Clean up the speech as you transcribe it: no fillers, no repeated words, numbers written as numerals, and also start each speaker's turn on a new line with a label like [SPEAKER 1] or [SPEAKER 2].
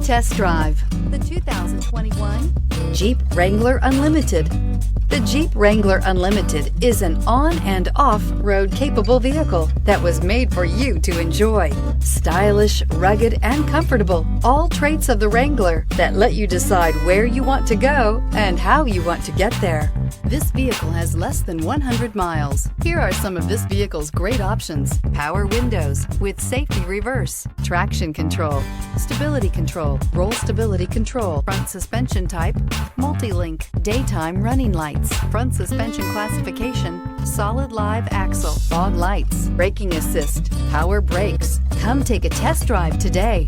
[SPEAKER 1] test drive the 2021 Jeep Wrangler Unlimited. The Jeep Wrangler Unlimited is an on- and off-road capable vehicle that was made for you to enjoy. Stylish, rugged, and comfortable, all traits of the Wrangler that let you decide where you want to go and how you want to get there. This vehicle has less than 100 miles. Here are some of this vehicle's great options: power windows with safety reverse, traction control, stability control, roll stability control, front suspension type, multi-link, daytime running lights, front suspension classification, solid live axle, fog lights, braking assist, power brakes. Come take a test drive today.